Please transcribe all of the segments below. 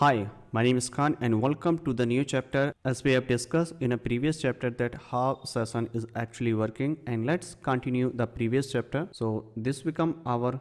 Hi, my name is Khan and welcome to the new chapter. As we have discussed in a previous chapter that how session is actually working, and let's continue the previous chapter. So this become our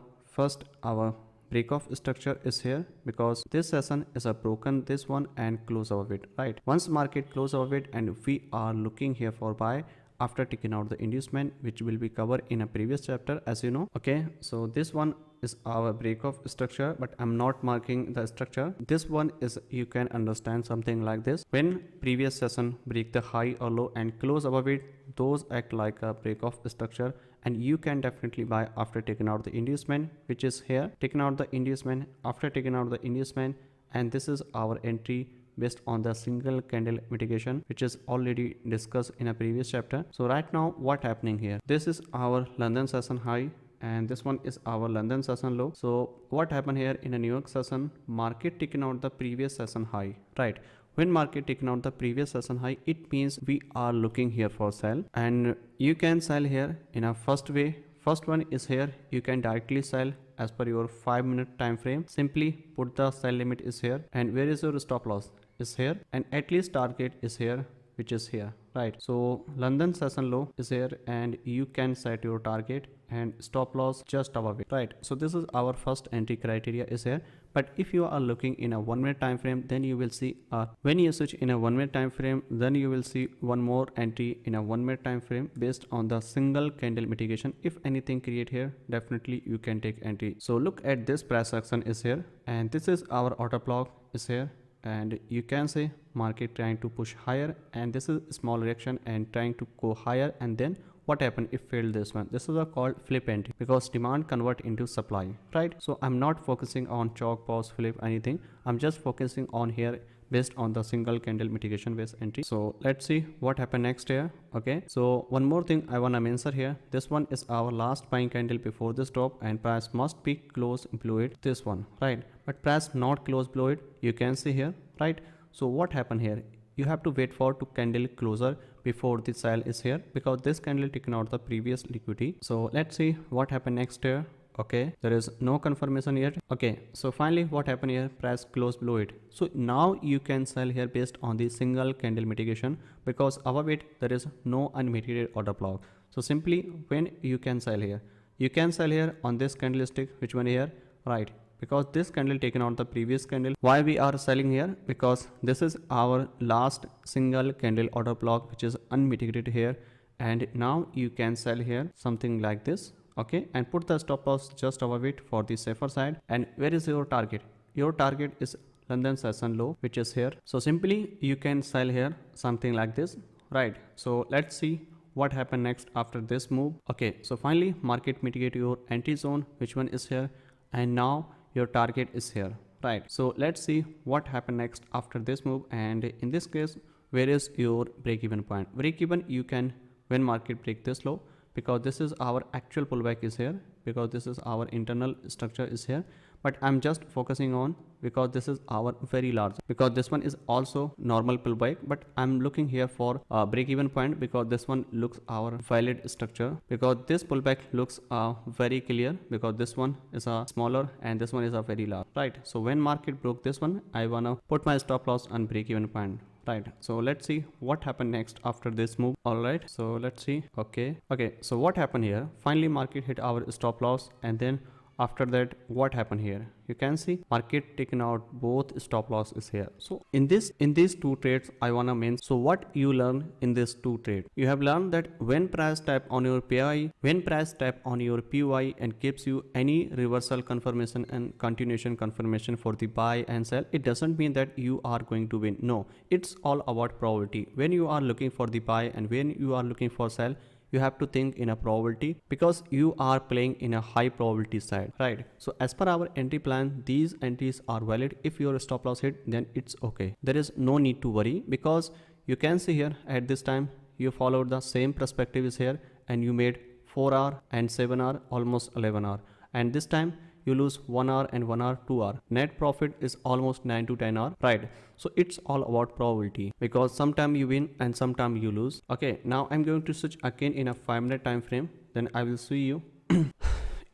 break off structure is here because this session is a broken this one and close of it, right? Once market close of it and we are looking here for buy after taking out the inducement, which will be covered in a previous chapter, as you know. Okay, so this one is our break off structure, but I'm not marking the structure. This one is, you can understand something like this: when previous session break the high or low and close above it, those act like a break off structure, and you can definitely buy after taking out the inducement, which is here. Taking out the inducement, after taking out the inducement, and this is our entry based on the single candle mitigation, which is already discussed in a previous chapter. So right now what happening here, this is our London session high and this one is our London session low. So what happened here in a New York session, market taking out the previous session high, right? When market taking out the previous session high, it means we are looking here for sell, and you can sell here in a first way. First one is here, you can directly sell as per your 5-minute time frame. Simply put the sell limit is here, and where is your stop loss is here, and at least target is here, which is here, right? So London session low is here and you can set your target and stop loss just above it, right? So this is our first entry criteria is here. But if you are looking in a 1-minute time frame, then you will see when you switch in a 1-minute time frame, then you will see one more entry in a 1-minute time frame based on the single candle mitigation. If anything create here, definitely you can take entry. So look at this price action is here, and this is our order block is here, and you can say market trying to push higher, and this is small reaction and trying to go higher, and then what happened, it failed this one. This is a called flip entry because demand convert into supply, right? So I'm not focusing on chalk, pause, flip, anything. I'm just focusing on here based on the single candle mitigation based entry. So let's see what happened next here. Okay, so one more thing I want to mention here, this one is our last buying candle before this drop, and price must be close below it, this one, right? But price not close below it, you can see here, right? So what happened here, you have to wait for to candle closer before the sell is here, because this candle taken out the previous liquidity. So let's see what happened next here. Okay, there is no confirmation yet. Okay, so finally what happened here, price close below it. So now you can sell here based on the single candle mitigation, because above it there is no unmitigated order block. So simply when you can sell here, you can sell here on this candlestick, which one here, right? Because this candle taken out the previous candle. Why we are selling here? Because this is our last single candle order block, which is unmitigated here, and now you can sell here something like this. Okay, and put the stop loss just above it for the safer side. And where is your target? Your target is London session low, which is here. So simply you can sell here something like this, right? So let's see what happened next after this move. Okay, so finally market mitigate your entry zone, which one is here, and now your target is here, right? So let's see what happened next after this move. And in this case, where is your break even point? Break even you can when market break this low, because this is our actual pullback is here, because this is our internal structure is here. But I'm just focusing on because this is our very large, because this one is also normal pullback, but I'm looking here for a break even point because this one looks our valid structure, because this pullback looks very clear, because this one is a smaller and this one is a very large, right? So when market broke this one, I wanna put my stop loss on break even point, right? So let's see what happened next after this move. All right, so let's see. Okay, so what happened here, finally market hit our stop loss, and then after that what happened here, you can see market taken out both stop loss is here. So in these two trades I wanna mention. So what you learn in this two trade, you have learned that when price tap on your PI, when price tap on your PY and gives you any reversal confirmation and continuation confirmation for the buy and sell, it doesn't mean that you are going to win. No, it's all about probability. When you are looking for the buy and when you are looking for sell, you have to think in a probability, because you are playing in a high probability side, right? So as per our entry plan, these entries are valid. If your stop loss hit, then it's okay. There is no need to worry, because you can see here at this time you followed the same perspective is here, and you made 4 hour and 7 hour, almost 11 hour, and this time you lose 1 hour and 1 hour, 2 hour. Net profit is almost 9 to 10 hour, right? So it's all about probability, because sometime you win and sometime you lose. Okay, now I'm going to switch again in a 5-minute time frame, then I will see you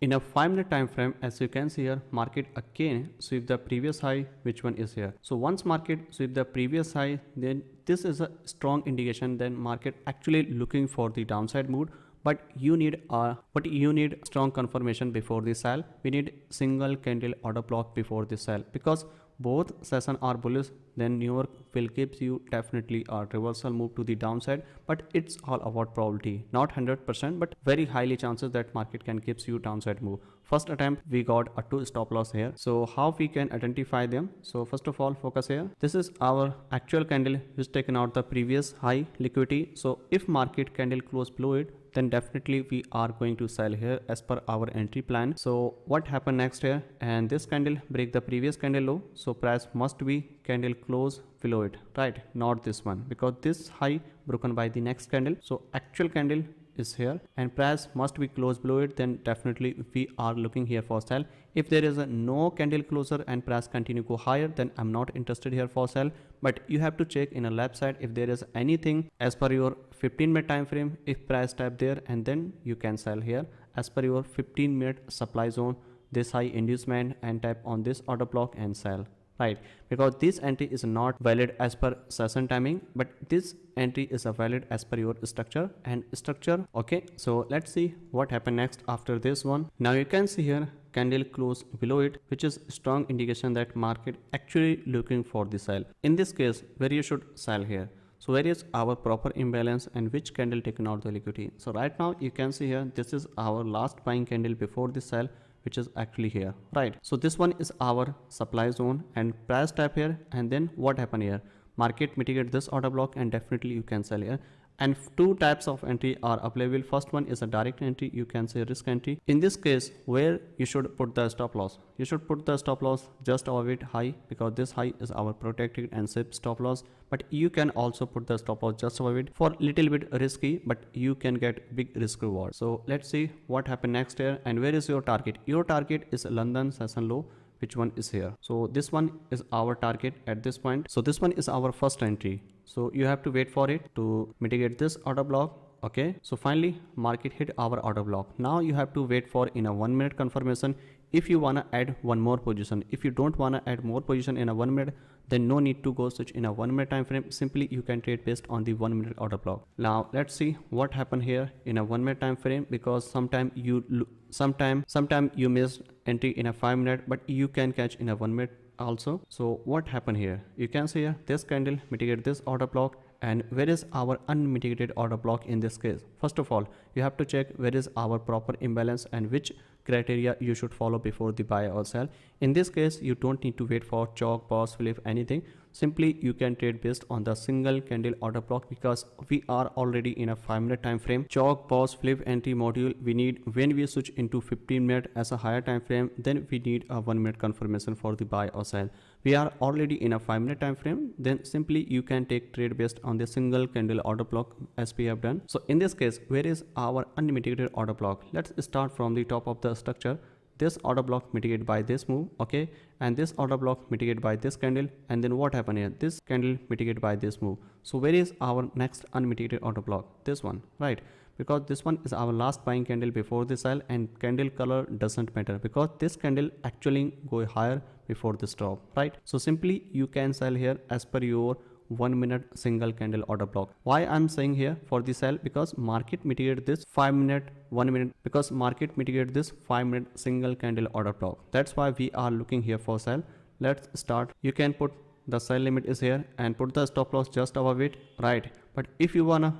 in a 5-minute time frame, as you can see here, market again sweep the previous high, which one is here. So once market sweep the previous high, then this is a strong indication then market actually looking for the downside mood. But you need strong confirmation before the sell. We need single candle order block before the sell, because both session are bullish, then New York will gives you definitely a reversal move to the downside, but it's all about probability, not 100%, but very highly chances that market can gives you downside move. First attempt we got a 2 stop loss here. So how we can identify them? So first of all, focus here. This is our actual candle which taken out the previous high liquidity. So if market candle close below it, then definitely we are going to sell here as per our entry plan. So what happened next here? And this candle break the previous candle low, so price must be candle close below it, right? Not this one, because this high broken by the next candle. So actual candle is here and price must be close below it, then definitely we are looking here for sell. If there is a no candle closer and price continue go higher, then I'm not interested here for sell. But you have to check in a left side if there is anything as per your 15-minute time frame. If price tap there, and then you can sell here as per your 15-minute supply zone, this high inducement, and tap on this order block and sell, right? Because this entry is not valid as per session timing, but this entry is a valid as per your structure and structure. Okay, so let's see what happened next after this one. Now you can see here candle close below it, which is strong indication that market actually looking for the sell. In this case, where you should sell here? So where is our proper imbalance and which candle taken out the liquidity? So right now you can see here, this is our last buying candle before the sell, which is actually here, right? So this one is our supply zone and price tap here, and then what happened here? Market mitigate this order block and definitely you can sell here. And two types of entry are available. First one is a direct entry, you can say risk entry. In this case, where you should put the stop loss? You should put the stop loss just above it high, because this high is our protected and safe stop loss. But you can also put the stop loss just above it for little bit risky, but you can get big risk reward. So let's see what happened next here. And where is your target? Your target is London session low, which one is here. So this one is our target at this point. So this one is our first entry. So you have to wait for it to mitigate this order block. Okay, so finally market hit our order block. Now you have to wait for in a 1 minute confirmation if you wanna add one more position. If you don't wanna add more position in a 1 minute, then no need to go switch in a 1 minute time frame. Simply you can trade based on the 1 minute order block. Now let's see what happened here in a 1 minute time frame, because sometime you miss entry in a 5 minute, but you can catch in a 1 minute also. So what happened here? You can see here this candle mitigate this order block. And where is our unmitigated order block in this case? First of all, you have to check where is our proper imbalance and which criteria you should follow before the buy or sell. In this case, you don't need to wait for chalk, pause, flip, anything. Simply you can trade based on the single candle order block, because we are already in a 5 minute time frame. Chalk, pause, flip, entry module we need when we switch into 15 minute as a higher time frame, then we need a 1 minute confirmation for the buy or sell. We are already in a 5 minute time frame, then simply you can take trade based on the single candle order block as we have done. So in this case, where is our unmitigated order block? Let's start from the top of the structure. This order block mitigated by this move, okay, and this order block mitigated by this candle, and then what happened here? This candle mitigated by this move. So where is our next unmitigated order block? This one, right? Because this one is our last buying candle before the sell, and candle color doesn't matter because this candle actually go higher before this drop, right? So simply you can sell here as per your 1 minute single candle order block. Why I'm saying here for the sell? Because market mitigated this 5 minute 1 minute, because market mitigated this 5 minute single candle order block. That's why we are looking here for sell. Let's start. You can put the sell limit is here and put the stop loss just above it, right? But if you wanna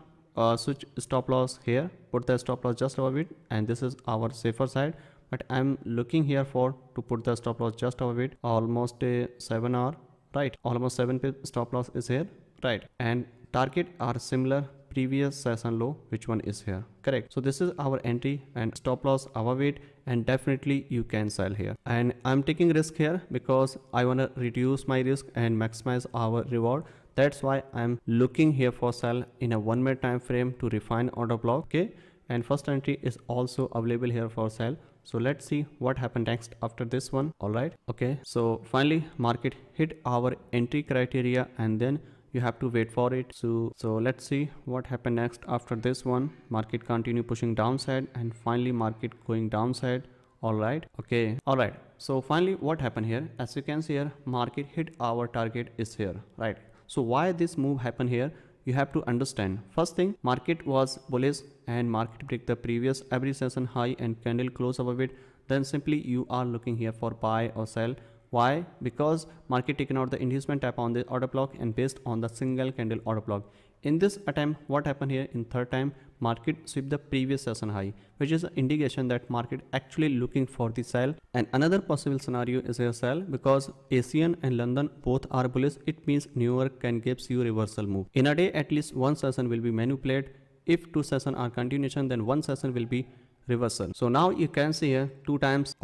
switch stop loss here, put the stop loss just above it, and this is our safer side. But I'm looking here for to put the stop loss just above it, almost a 7 hour, right? Almost 7 pip stop loss is here, right? And target are similar previous session low, which one is here, correct? So this is our entry and stop loss above it, and definitely you can sell here. And I'm taking risk here because I want to reduce my risk and maximize our reward. That's why I'm looking here for sell in a 1 minute time frame to refine order block, okay? And first entry is also available here for sell. So let's see what happened next after this one. All right, okay, so finally market hit our entry criteria, and then you have to wait for it. So let's see what happened next after this one. Market continue pushing downside, and finally market going downside All right. Okay. All right. So finally, what happened here? As you can see here, market hit our target is here, right? So why this move happened here? You have to understand. First thing, market was bullish and market break the previous every session high and candle close above it. Then simply you are looking here for buy or sell. Why? Because market taken out the inducement tap on the order block and based on the single candle order block. In this attempt, what happened here in third time, market sweep the previous session high, which is an indication that market actually looking for the sell. And another possible scenario is a sell because Asian and London both are bullish. It means New York can gives you reversal move. In a day, at least one session will be manipulated. If two sessions are continuation, then one session will be reversal. So now you can see here two times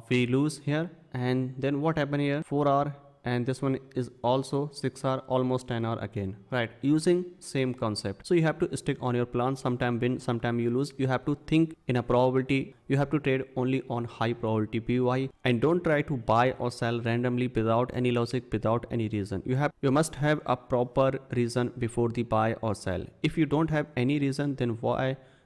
we lose here, and then what happened here, 4 hour, and this one is also 6 hour, almost 10 hour again, right? Using same concept. So you have to stick on your plan. Sometime win, sometime you lose. You have to think in a probability. You have to trade only on high probability PY, and don't try to buy or sell randomly without any logic, without any reason. You must have a proper reason before the buy or sell. If you don't have any reason,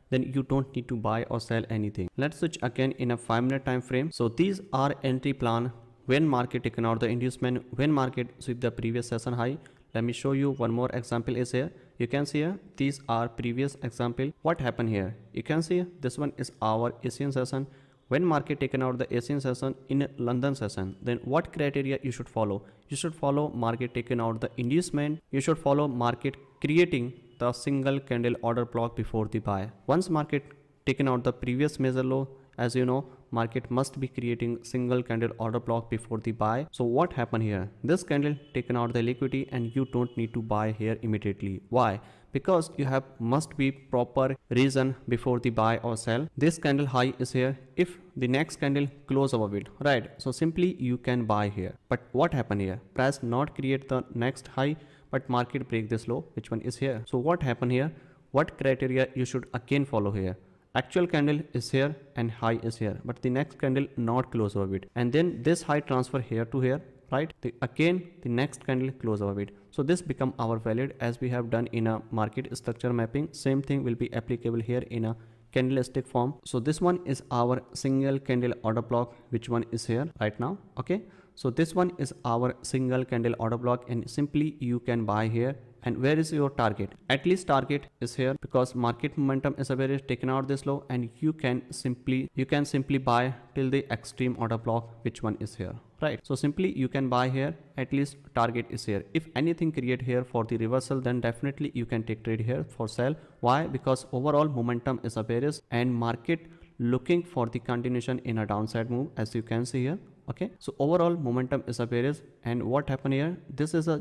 then you don't need to buy or sell anything. Let's switch again in a 5-minute time frame. So these are entry plan when market taken out the inducement, when market sweep the previous session high. Let me show you one more example is here. You can see here, these are previous example. What happened here? You can see this one is our Asian session. When market taken out the Asian session in London session, then what criteria you should follow? You should follow market taken out the inducement. You should follow market creating the single candle order block before the buy. Once market taken out the previous major low, as you know, market must be creating single candle order block before the buy. So what happened here? This candle taken out the liquidity and you don't need to buy here immediately. Why? Because you have must be proper reason before the buy or sell. This candle high is here. If the next candle close above it, right? So simply you can buy here. But what happened here? Price not create the next high, but market break this low, which one is here. So what happened here? What criteria you should again follow here? Actual candle is here and high is here, but the next candle not close above it, and then this high transfer here to here, right? Again the next candle close above it. So this become our valid as we have done in a market structure mapping. Same thing will be applicable here in a candlestick form. So this one is our single candle order block, which one is here right now. Okay, so this one is our single candle order block, and simply you can buy here. And where is your target? At least target is here because market momentum is a very taken out this low, and you can simply buy till the extreme order block, which one is here, right? So simply you can buy here, at least target is here. If anything create here for the reversal, then definitely you can take trade here for sell. Why? Because overall momentum is a bearish and market looking for the continuation in a downside move, as you can see here. Okay, so overall momentum is a bearish, and what happened here? This is a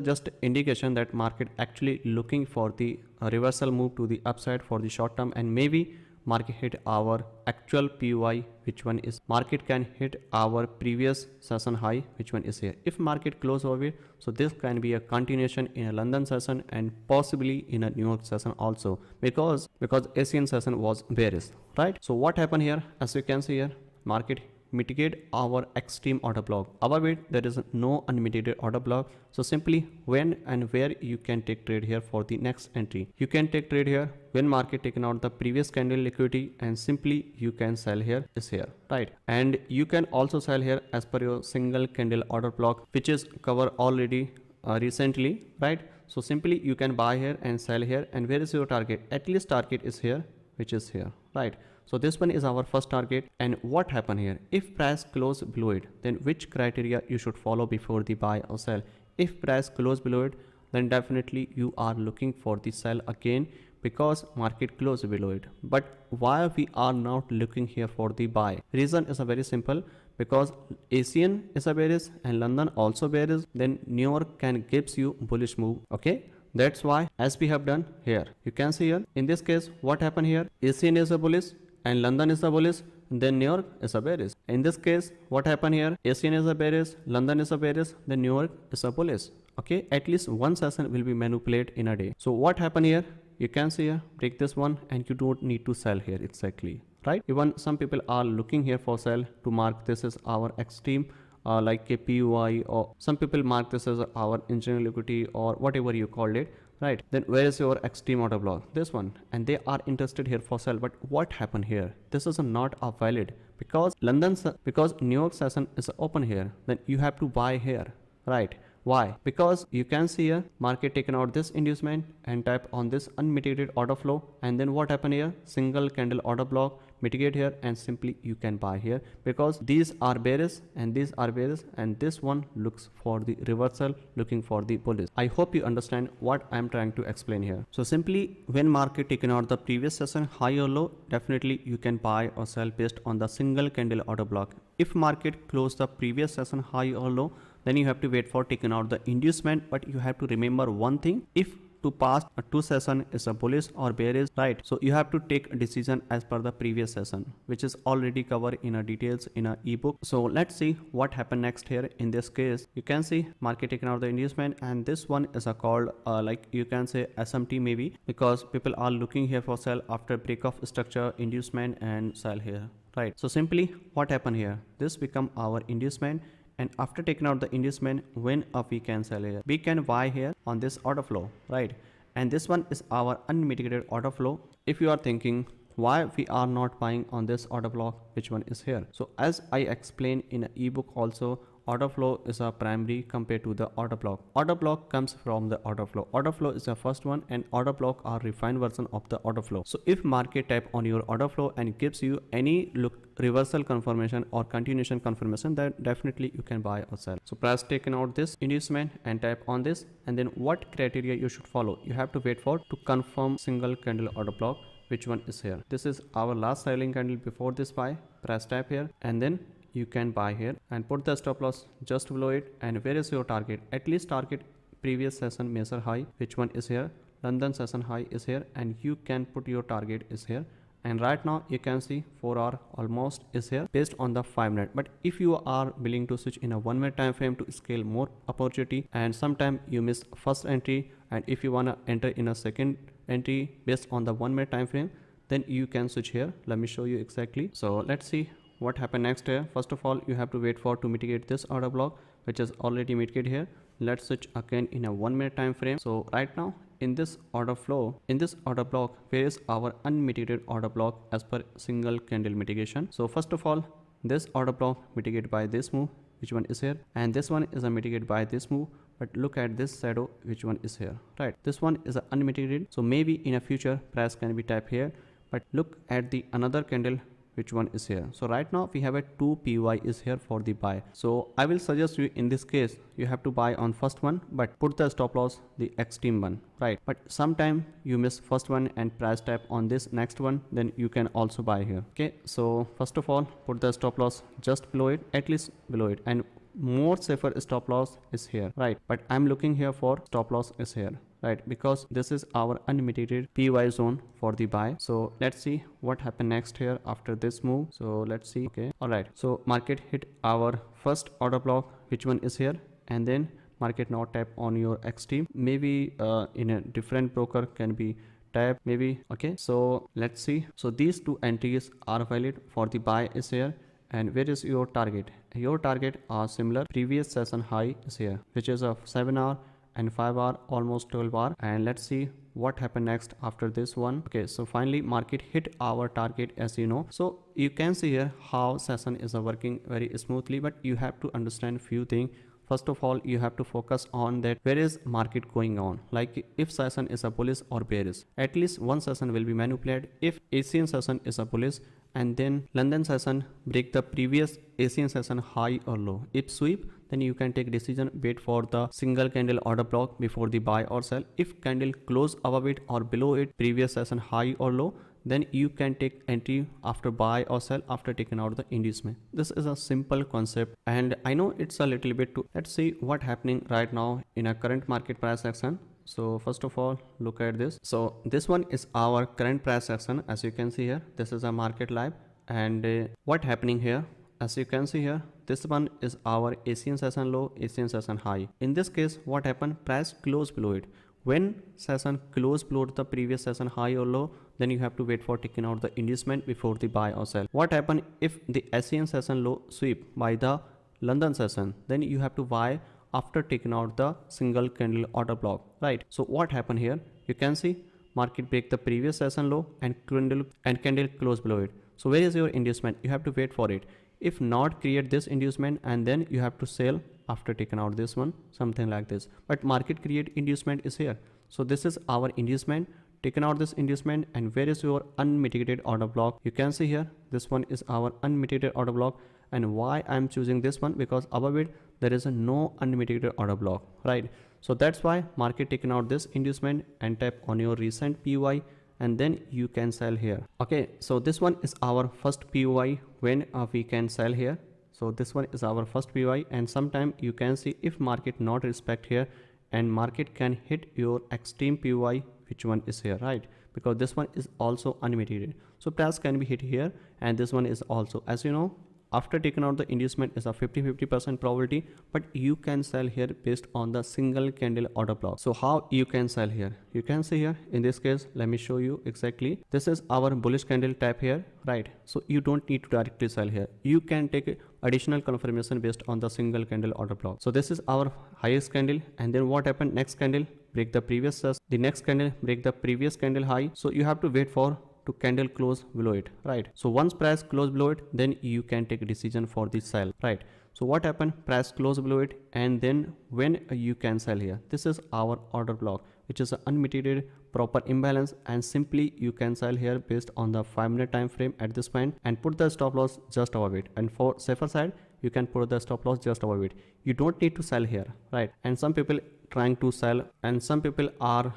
just indication that market actually looking for the reversal move to the upside for the short term, and maybe market hit our actual PY, which one is market can hit our previous session high, which one is here. If market close over it, so this can be a continuation in a London session and possibly in a New York session also, because Asian session was bearish, right? So what happened here? As you can see here, market mitigate our extreme order block. Above it there is no unmitigated order block. So simply when and where you can take trade here for the next entry. You can take trade here when market taken out the previous candle liquidity, and simply you can sell here is here, right? And you can also sell here as per your single candle order block, which is covered already recently, right? So simply you can buy here and sell here. And where is your target? At least target is here, which is here, right? So this one is our first target. And what happened here? If price close below it, then which criteria you should follow before the buy or sell? If price close below it, then definitely you are looking for the sell again, because market close below it. But why we are not looking here for the buy? Reason is a very simple, because Asian is a bearish and London also bearish, then New York can gives you bullish move. Okay, that's why as we have done here, you can see here in this case what happened here? Asian is a bullish and London is a bullish, then New York is a bearish. In this case what happened here? Asian is a bearish, London is a bearish, then New York is a bullish. Okay, at least one session will be manipulated in a day. So what happened here? You can see here, break this one and you don't need to sell here exactly, right? Even some people are looking here for sell to mark this is our extreme like a PUI, or some people mark this as our engineering liquidity or whatever you called it, right? Then where is your extreme order block? This one, and they are interested here for sell. But what happened here? This is not a valid, because New York session is open here, then you have to buy here, right? Why? Because you can see here market taken out this inducement and tap on this unmitigated order flow, and then what happen here, single candle order block, mitigate here, and simply you can buy here because these are bearish and these are bearish, and this one looks for the reversal, looking for the bullish. I hope you understand what I am trying to explain here. So simply when market taken out the previous session high or low, definitely you can buy or sell based on the single candle order block. If market closed the previous session high or low, then you have to wait for taking out the inducement, but you have to remember one thing, if to past a two session is a bullish or bearish, right? So you have to take a decision as per the previous session, which is already covered in a details in a ebook. So let's see what happened next here. In this case, you can see market taking out the inducement, and this one is a called like you can say SMT maybe, because people are looking here for sell after break of structure, inducement and sell here, right? So simply what happened here, this become our inducement, and after taking out the inducement, when up we can sell here, we can buy here on this order flow, right? And this one is our unmitigated order flow. If you are thinking why we are not buying on this order block, which one is here, so as I explained in an ebook also, order flow is a primary compared to the order block. Order block comes from the order flow. Order flow is the first one, and order block are refined version of the order flow. So if market tap on your order flow and gives you any look reversal confirmation or continuation confirmation, then definitely you can buy or sell. So press taken out this inducement and tap on this, and then what criteria you should follow, you have to wait for to confirm single candle order block, which one is here. This is our last selling candle before this buy. Press tap here, and then you can buy here and put the stop loss just below it. And where is your target? At least target previous session measure high, which one is here, London session high is here, and you can put your target is here. And right now you can see 4 hour almost is here based on the 5 minute. But if you are willing to switch in a 1 minute time frame to scale more opportunity, and sometime you miss first entry, and if you wanna enter in a second entry based on the 1 minute time frame, then you can switch here. Let me show you exactly. So let's see what happened next here. First of all, you have to wait for to mitigate this order block, which is already mitigated here. Let's switch again in a 1 minute time frame. So right now in this order flow, in this order block, where is our unmitigated order block as per single candle mitigation? So first of all, this order block mitigated by this move, which one is here, and this one is a mitigated by this move. But look at this shadow, which one is here, right? This one is a unmitigated. So maybe in a future price can be tapped here, but look at the another candle, which one is here. So right now we have a 2 PY is here for the buy. So I will suggest you in this case, you have to buy on first one, but put the stop loss the extreme one, right? But sometime you miss first one and price tap on this next one, then you can also buy here. Okay, so first of all, put the stop loss just below it, at least below it, and more safer stop loss is here, right? But I'm looking here for stop loss is here, right? Because this is our unmitigated PY zone for the buy. So let's see what happened next here after this move. So let's see. Okay, all right, so market hit our first order block, which one is here, and then market now tap on your extreme, maybe in a different broker can be tap maybe. Okay, so let's see. So these two entries are valid for the buy is here. And where is your target? Your target are similar. Previous session high is here, which is a 7 hour and 5 hour, almost 12 hour. And let's see what happened next after this one. Okay, so finally market hit our target, as you know. So you can see here how session is working very smoothly, but you have to understand few things. First of all, you have to focus on that where is market going on, like if session is a bullish or bearish. At least one session will be manipulated. If Asian session is a bullish, and then London session break the previous Asian session high or low, if sweep, then you can take decision, wait for the single candle order block before the buy or sell. If candle close above it or below it, previous session high or low, then you can take entry after buy or sell after taking out the inducement. This is a simple concept, and I know it's a little bit too. Let's see what happening right now in a current market price action. So first of all, look at this. So this one is our current price action. As you can see here, this is a market live, and what happening here, as you can see here, this one is our Asian session low, Asian session high. In this case, what happened, price close below it. When session close below the previous session high or low, then you have to wait for taking out the inducement before the buy or sell. What happened if the Asian session low sweep by the London session, then you have to buy after taking out the single candle order block, right? So what happened here, you can see market break the previous session low and candle close below it. So where is your inducement? You have to wait for it. If not, create this inducement and then you have to sell after taking out this one, something like this. But market create inducement is here. So this is our inducement. Taken out this inducement, and where is your unmitigated order block? You can see here, this one is our unmitigated order block. And why I'm choosing this one? Because above it there is a no unmitigated order block, right? So that's why market taken out this inducement and tap on your recent POI, and then you can sell here. Okay, so this one is our first POI when we can sell here. So this one is our first POI, and sometime you can see if market not respect here and market can hit your extreme POI, which one is here, right? Because this one is also unmitigated. So price can be hit here, and this one is also, as you know, after taking out the inducement is a 50% probability, but you can sell here based on the single candle order block. So how you can sell here? You can see here, in this case, let me show you exactly. This is our bullish candle tap here, right? So you don't need to directly sell here. You can take additional confirmation based on the single candle order block. So this is our highest candle, and then what happened? Next candle break the previous, the next candle break the previous candle high. So you have to wait for to candle close below it, right? So once price close below it, then you can take a decision for the sell, right? So what happened? Price close below it, and then when you can sell here, this is our order block, which is an unmitigated proper imbalance, and simply you can sell here based on the 5-minute time frame at this point and put the stop loss just above it. And for safer side, you can put the stop loss just above it. You don't need to sell here, right? And some people trying to sell, and some people are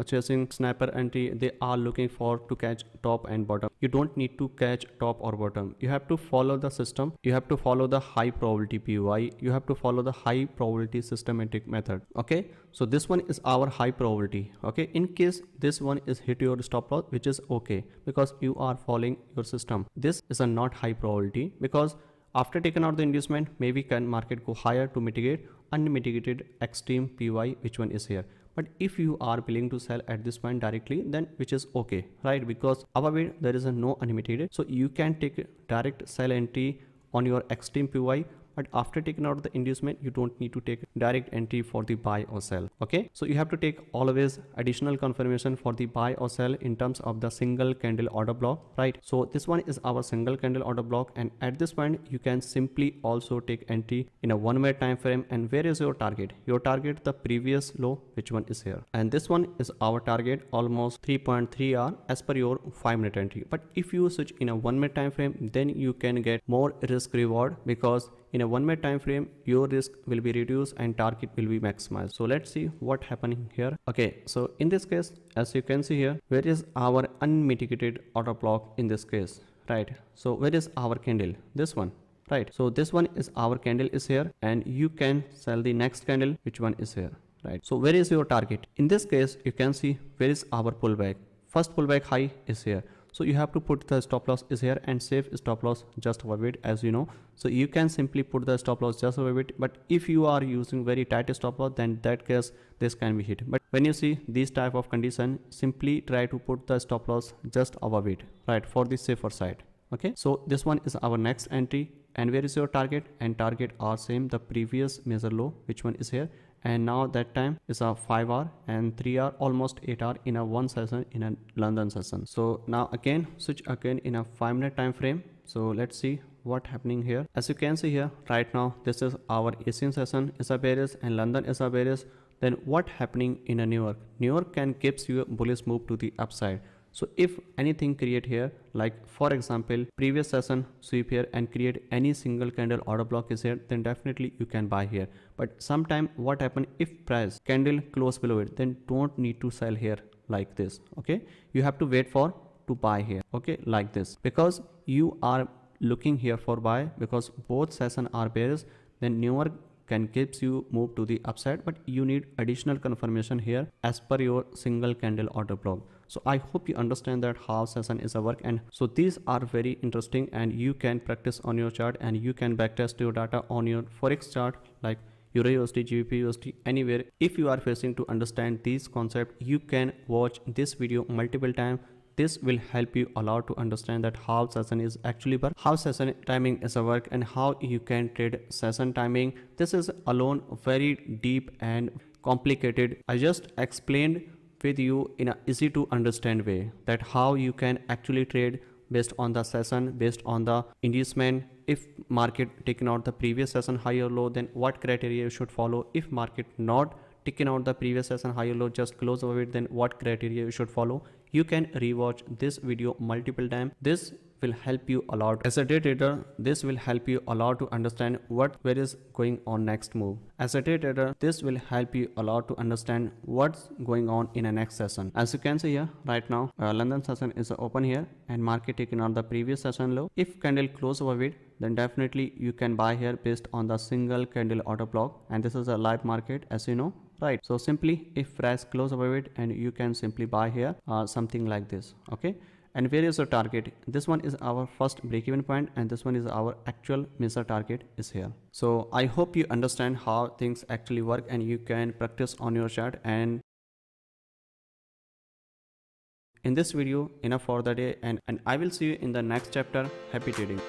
chasing sniper entry. They are looking for to catch top and bottom. You don't need to catch top or bottom. You have to follow the system. You have to follow the high probability POI. You have to follow the high probability systematic method. Okay, so this one is our high probability. Okay, in case this one is hit your stop loss, which is okay because you are following your system. This is a not high probability because after taking out the inducement, maybe can market go higher to mitigate unmitigated extreme PY, which one is here. But if you are willing to sell at this point directly, then which is okay, right? Because above it there is a no unmitigated, so you can take direct sell entry on your extreme PY. But after taking out the inducement, you don't need to take direct entry for the buy or sell. Okay, so you have to take always additional confirmation for the buy or sell in terms of the single candle order block, right? So this one is our single candle order block, and at this point you can simply also take entry in a 1-minute time frame. And where is your target? Your target, the previous low, which one is here, and this one is our target, almost 3.3 hour as per your 5-minute entry. But if you switch in a 1-minute time frame, then you can get more risk reward, because in a 1-minute time frame your risk will be reduced and target will be maximized. So let's see what happening here. Okay, so in this case, as you can see here, where is our unmitigated order block in this case, right? So where is our candle? This one, right? So this one is our candle is here, and you can sell the next candle, which one is here, right? So where is your target? In this case, you can see where is our pullback. First pullback high is here. So you have to put the stop loss is here and safe stop loss just above it, as you know. So you can simply put the stop loss just above it. But if you are using very tight stop loss, then that case this can be hit. But when you see these type of condition, simply try to put the stop loss just above it, right, for the safer side. Okay, so this one is our next entry. And where is your target? And target are same, the previous major low, which one is here. And now that time is a 5 hour and 3 hour, almost 8 hour in a one session, in a London session. So now again switch again in a 5-minute time frame. So let's see what happening here. As you can see here, right now this is our Asian session is a bearish and London is a bearish. Then what happening in a New York? New York can gives you a bullish move to the upside. So if anything create here, like for example previous session sweep here and create any single candle order block is here, then definitely you can buy here. But sometime what happen, if price candle close below it, then don't need to sell here like this. Okay, you have to wait for to buy here, okay, like this, because you are looking here for buy, because both session are bearish. Then New York can gives you move to the upside, but you need additional confirmation here as per your single candle order block. So I hope you understand that how session is a work. And so these are very interesting, and you can practice on your chart, and you can backtest your data on your forex chart like Euro USD, GBP USD, anywhere. If you are facing to understand these concepts, you can watch this video multiple times. This will help you a lot to understand that how session is actually work, how session timing is a work, and how you can trade session timing. This is alone very deep and complicated. I just explained with you in a easy to understand way that how you can actually trade based on the session, based on the inducement. If market taken out the previous session high or low, then what criteria you should follow. If market not taken out the previous session high or low, just close over it, then what criteria you should follow. You can rewatch this video multiple times. This will help you a lot as a day trader. This will help you a lot to understand where is going on next move. As a day trader, this will help you a lot to understand what's going on in a next session. As you can see here right now, London session is open here and market taking on the previous session low. If candle close over it, then definitely you can buy here based on the single candle order block, and this is a live market, as you know, right? So simply if price close above it, and you can simply buy here something like this. Okay, and where is your target? This one is our first break-even point, and this one is our actual major target is here. So I hope you understand how things actually work, and you can practice on your chart. And in this video enough for the day, and I will see you in the next chapter. Happy trading.